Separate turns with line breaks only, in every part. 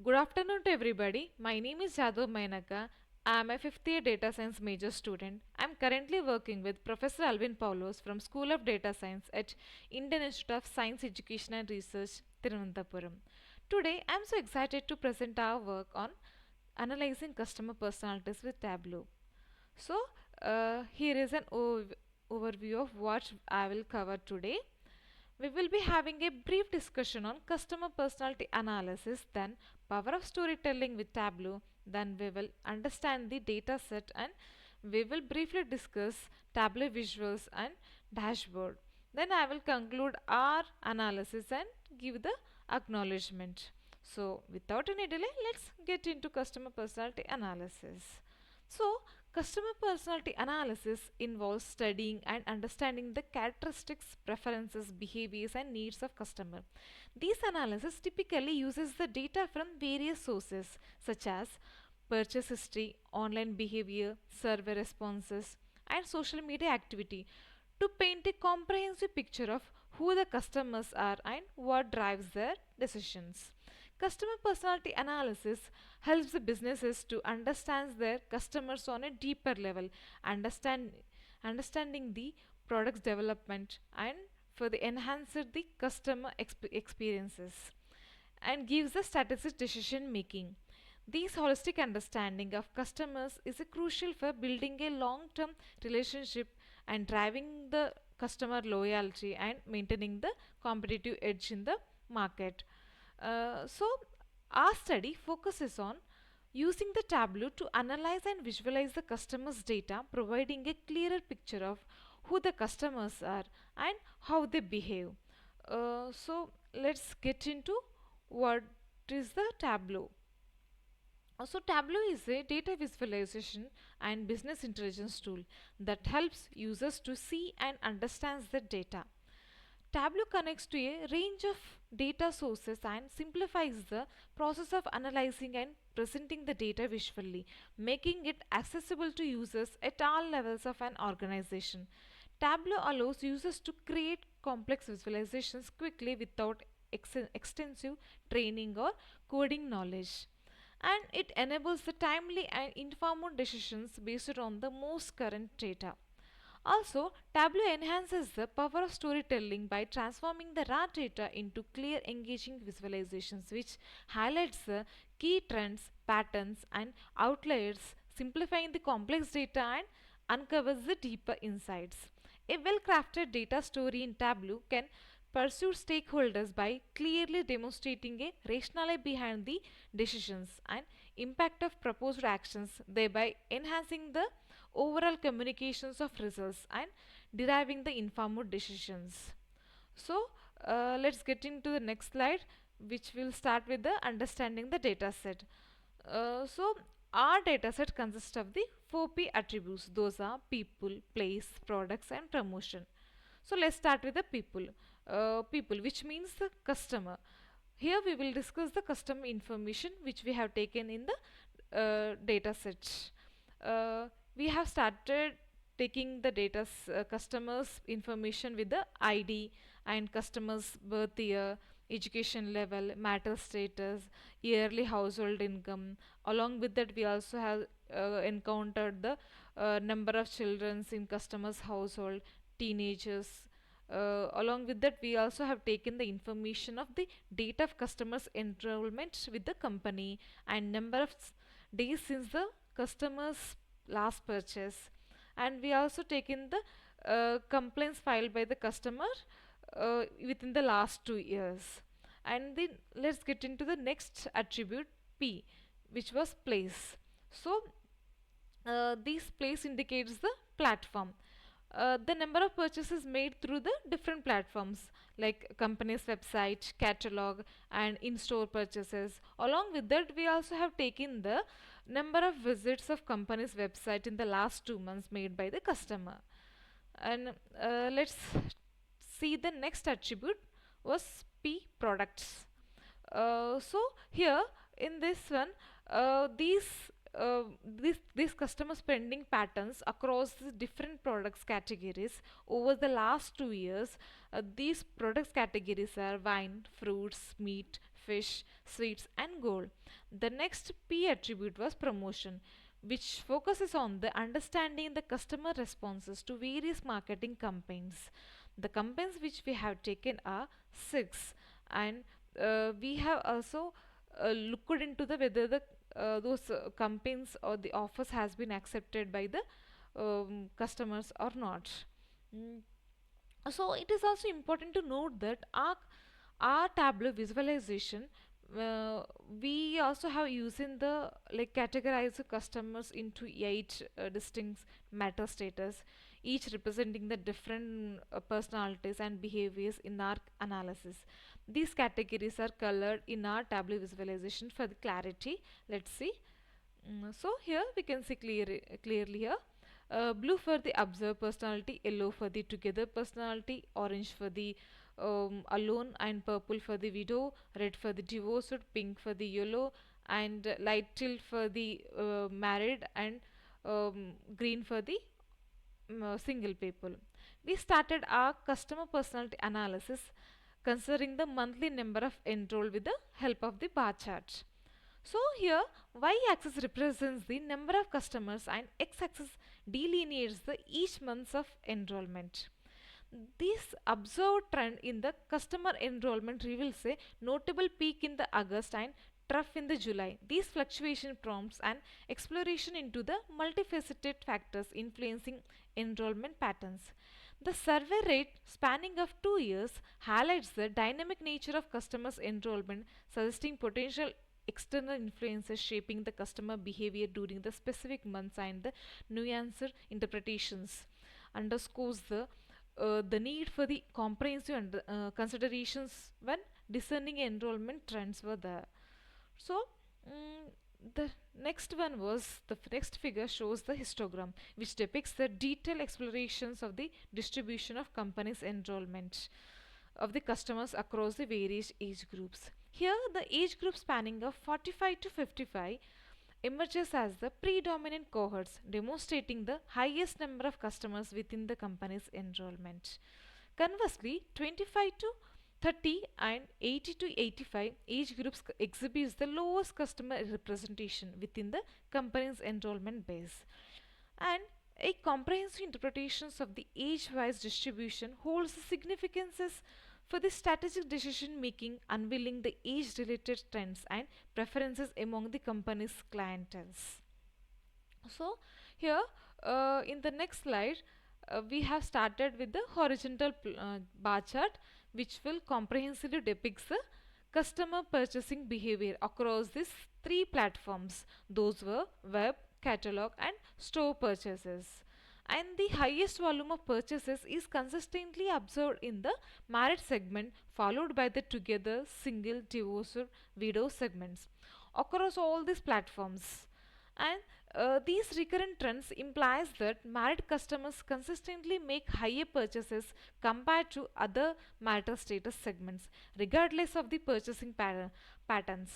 Good afternoon to everybody. My name is Jadov Menaka. I am a fifth year data science major student. I am currently working with Professor Alvin Poulose from School of Data Science at Indian Institute of Science Education and Research, Thiruvananthapuram. Today I am so excited to present our work on analyzing customer personalities with Tableau. Here is an overview of what I will cover today. We will be having a brief discussion on customer personality analysis, then power of storytelling with Tableau, then we will understand the data set and we will briefly discuss Tableau visuals and dashboard. Then I will conclude our analysis and give the acknowledgement. So without any delay, let's get into customer personality analysis. So, customer personality analysis involves studying and understanding the characteristics, preferences, behaviors, and needs of customer. This analysis typically uses the data from various sources such as purchase history, online behavior, survey responses, and social media activity to paint a comprehensive picture of who the customers are and what drives their decisions. Customer personality analysis helps the businesses to understand their customers on a deeper level, understanding the product's development and for the enhancer the customer experiences and gives the strategic decision making. This holistic understanding of customers is a crucial for building a long-term relationship and driving the customer loyalty and maintaining the competitive edge in the market. So, our study focuses on using the Tableau to analyze and visualize the customer's data, providing a clearer picture of who the customers are and how they behave. Let's get into what is the Tableau. So Tableau is a data visualization and business intelligence tool that helps users to see and understand the data. Tableau connects to a range of data sources and simplifies the process of analyzing and presenting the data visually, making it accessible to users at all levels of an organization. Tableau allows users to create complex visualizations quickly without extensive training or coding knowledge, and it enables the timely and informed decisions based on the most current data. Also, Tableau enhances the power of storytelling by transforming the raw data into clear, engaging visualizations, which highlights the key trends, patterns, and outliers, simplifying the complex data and uncovers the deeper insights. A well crafted data story in Tableau can pursue stakeholders by clearly demonstrating a rationale behind the decisions and impact of proposed actions, thereby enhancing the overall communications of results and deriving the informed decisions. Let's get into the next slide, which will start with the understanding the data set. Our data set consists of the 4P attributes. Those are people, place, products, and promotion. So let's start with the people. People, which means the customer. Here we will discuss the customer information which we have taken in the data set. We have started taking the customers information with the ID and customers birth year, education level, marital status, yearly household income. Along with that, we also have encountered the number of children in customers household, teenagers. Along with that, we also have taken the information of the date of customers enrollment with the company and number of days since the customers last purchase, and we also taken the complaints filed by the customer within the last 2 years. And then let's get into the next attribute, P, which was place. So this place indicates the platform. The number of purchases made through the different platforms like company's website, catalog, and in-store purchases. Along with that, we also have taken the number of visits of company's website in the last 2 months made by the customer. And let's see the next attribute was P, products. Here in this one, these customer spending patterns across the different products categories over the last 2 years. These products categories are wine, fruits, meat, fish, sweets, and gold. The next P attribute was promotion, which focuses on the understanding the customer responses to various marketing campaigns. The campaigns which we have taken are six, and we have also looked into the whether the those campaigns or the offers has been accepted by the customers or not. Mm, so it is also important to note that our Tableau visualization, uh, we also have using the like categorize the customers into eight distinct meta status, each representing the different personalities and behaviors in our analysis. These categories are colored in our Tableau visualization for the clarity. Let's see. So here we can see clearly here. Blue for the observed personality, yellow for the together personality, orange for the alone, and purple for the widow, red for the divorced, pink for the yellow, and light teal for the married, and green for the single people. We started our customer personality analysis considering the monthly number of enrolled with the help of the bar chart. So here y-axis represents the number of customers and x-axis delineates the each months of enrollment. This observed trend in the customer enrollment reveals a notable peak in the August and trough in the July. These fluctuation prompts an exploration into the multifaceted factors influencing enrollment patterns. The survey rate spanning of 2 years highlights the dynamic nature of customers' enrollment, suggesting potential external influences shaping the customer behavior during the specific months, and the nuanced interpretations underscores the need for the comprehensive considerations when discerning enrollment trends were there. So, the next one was next figure shows the histogram, which depicts the detailed explorations of the distribution of companies' enrollment of the customers across the various age groups. Here, the age group spanning of 45 to 55 emerges as the predominant cohorts, demonstrating the highest number of customers within the company's enrollment. Conversely, 25 to 30 and 80 to 85 age groups exhibits the lowest customer representation within the company's enrollment base. And a comprehensive interpretation of the age-wise distribution holds significances for the strategic decision making, unveiling the age-related trends and preferences among the company's clientele. So here in the next slide, we have started with the horizontal bar chart, which will comprehensively depicts the customer purchasing behavior across these three platforms. Those were web, catalog, and store purchases. And the highest volume of purchases is consistently observed in the married segment, followed by the together, single, divorced, widow segments across all these platforms. And these recurrent trends implies that married customers consistently make higher purchases compared to other marital status segments, regardless of the purchasing patterns.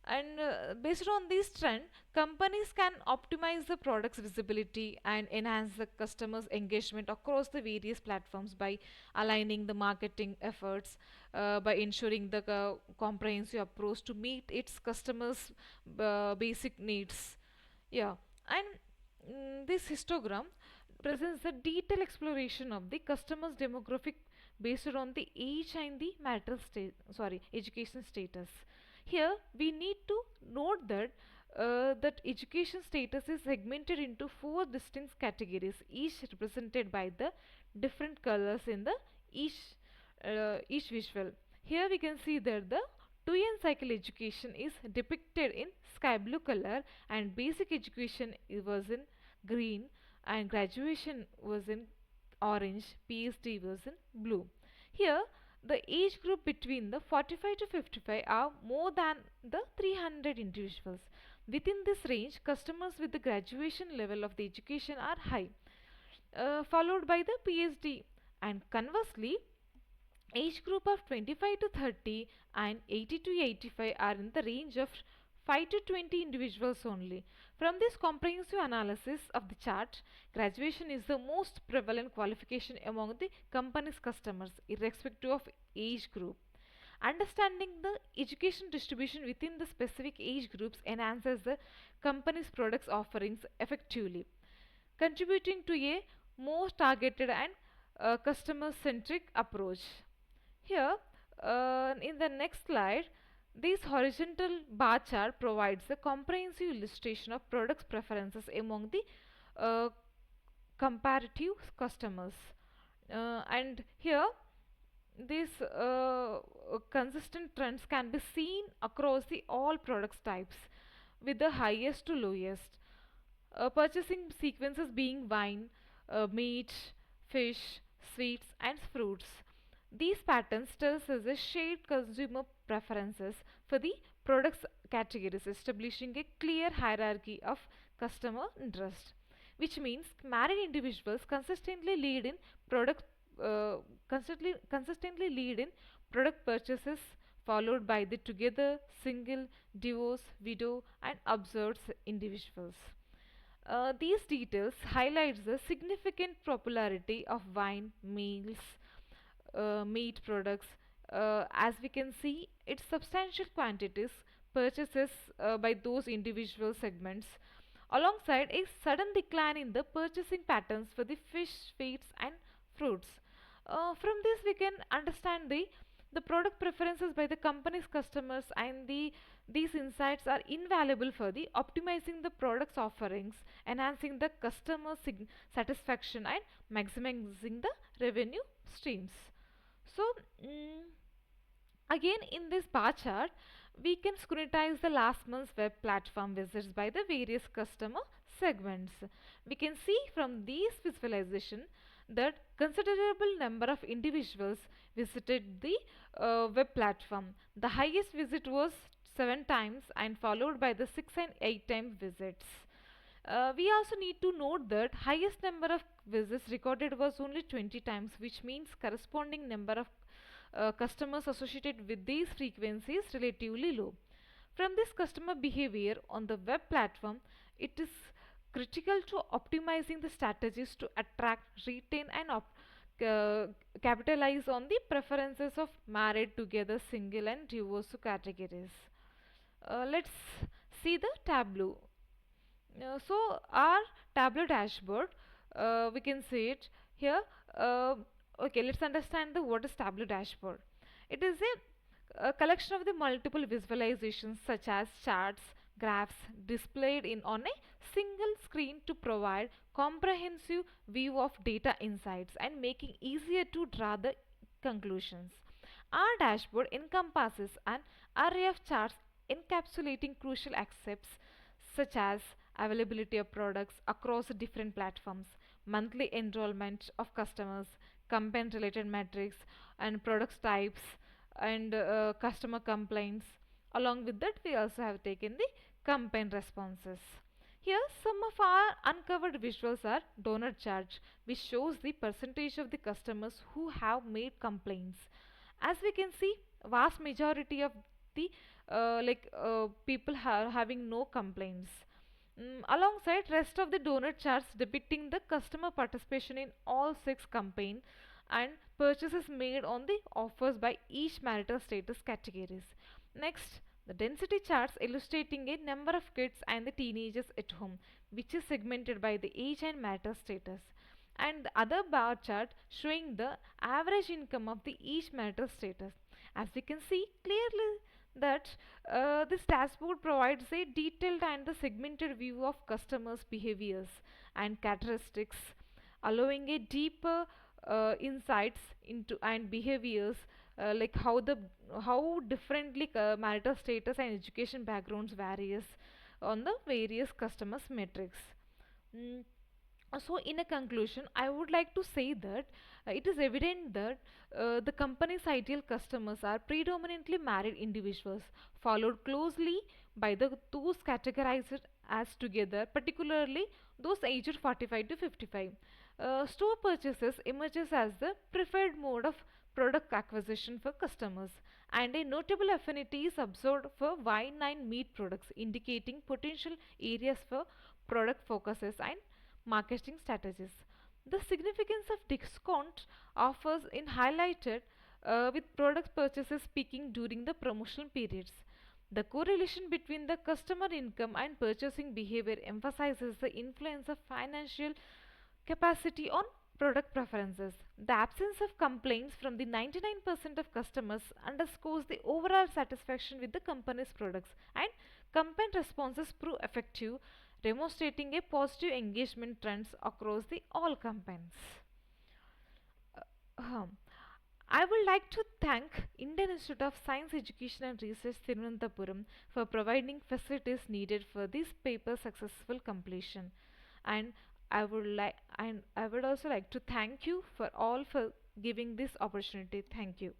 And based on this trend, companies can optimize the product's visibility and enhance the customers' engagement across the various platforms by aligning the marketing efforts, by ensuring the comprehensive approach to meet its customers' basic needs. Yeah, and this histogram presents a detailed exploration of the customer's demographic based on the age and the marital state, sorry, education status. Here, we need to note that that education status is segmented into four distinct categories, each represented by the different colors in the each each visual. Here we can see that the 2N cycle education is depicted in sky blue color, and basic education was in green, and graduation was in orange, PhD was in blue. Here the age group between the 45 to 55 are more than the 300 individuals. Within this range, customers with the graduation level of the education are high, followed by the PhD. And conversely, age group of 25 to 30 and 80 to 85 are in the range of 5 to 20 individuals only. From this comprehensive analysis of the chart, graduation is the most prevalent qualification among the company's customers, irrespective of age group. Understanding the education distribution within the specific age groups enhances the company's products offerings effectively, contributing to a more targeted and customer centric approach. Here, in the next slide, this horizontal bar chart provides a comprehensive illustration of products preferences among the uh, comparative customers. And here, these consistent trends can be seen across the all products types with the highest to lowest. Purchasing sequences being wine, meat, fish, sweets, and fruits. These patterns tells us a shared consumer preferences for the products categories, establishing a clear hierarchy of customer interest, which means married individuals product consistently lead in product purchases, followed by the together, single, divorce, widow, and observed individuals. These details highlights the significant popularity of wine, meals, meat products. As we can see, its substantial quantities purchases by those individual segments, alongside a sudden decline in the purchasing patterns for the fish, feeds, and fruits. From this, we can understand the product preferences by the company's customers, and these insights are invaluable for the optimizing the products offerings, enhancing the customer satisfaction, and maximizing the revenue streams. So, mm, again, in this bar chart, we can scrutinize the last month's web platform visits by the various customer segments. We can see from these visualization that considerable number of individuals visited the web platform. The highest visit was 7 times and followed by the 6 and 8 time visits. We also need to note that highest number of visits recorded was only 20 times, which means corresponding number of customers associated with these frequencies relatively low. From this customer behavior on the web platform, it is critical to optimizing the strategies to attract, retain, and uh, capitalize on the preferences of married, together, single, and divorced categories. Let's see the Tableau. So our Tableau dashboard, we can see it here. Uh, okay, let's understand the what is Tableau dashboard. It is a collection of the multiple visualizations such as charts, graphs displayed in on a single screen to provide comprehensive view of data insights and making easier to draw the conclusions. Our dashboard encompasses an array of charts encapsulating crucial aspects such as availability of products across different platforms, monthly enrollment of customers, campaign related metrics, and product types, and customer complaints. Along with that, we also have taken the campaign responses. Here, some of our uncovered visuals are donut chart, which shows the percentage of the customers who have made complaints. As we can see, vast majority of the people are having no complaints. Alongside rest of the donut charts depicting the customer participation in all six campaign and purchases made on the offers by each marital status categories. Next, the density charts illustrating a number of kids and the teenagers at home, which is segmented by the age and marital status. And the other bar chart showing the average income of the each marital status. As we can see clearly that this dashboard provides a detailed and the segmented view of customers' behaviors and characteristics, allowing a deeper insights into and behaviors like how differently marital status and education backgrounds varies on the various customers metrics. Mm, so, in a conclusion, I would like to say that it is evident that the company's ideal customers are predominantly married individuals, followed closely by those categorized as together, particularly those aged 45 to 55. Store purchases emerges as the preferred mode of product acquisition for customers, and a notable affinity is observed for wine and meat products, indicating potential areas for product focuses and marketing strategies. The significance of discount offers in highlighted with product purchases peaking during the promotional periods. The correlation between the customer income and purchasing behavior emphasizes the influence of financial capacity on product preferences. The absence of complaints from the 99% of customers underscores the overall satisfaction with the company's products, and campaign responses prove effective, demonstrating a positive engagement trends across the all campaigns. Ahem. I would like to thank Indian Institute of Science Education and Research Thiruvananthapuram for providing facilities needed for this paper's successful completion. And I would also like to thank you for all for giving this opportunity. Thank you.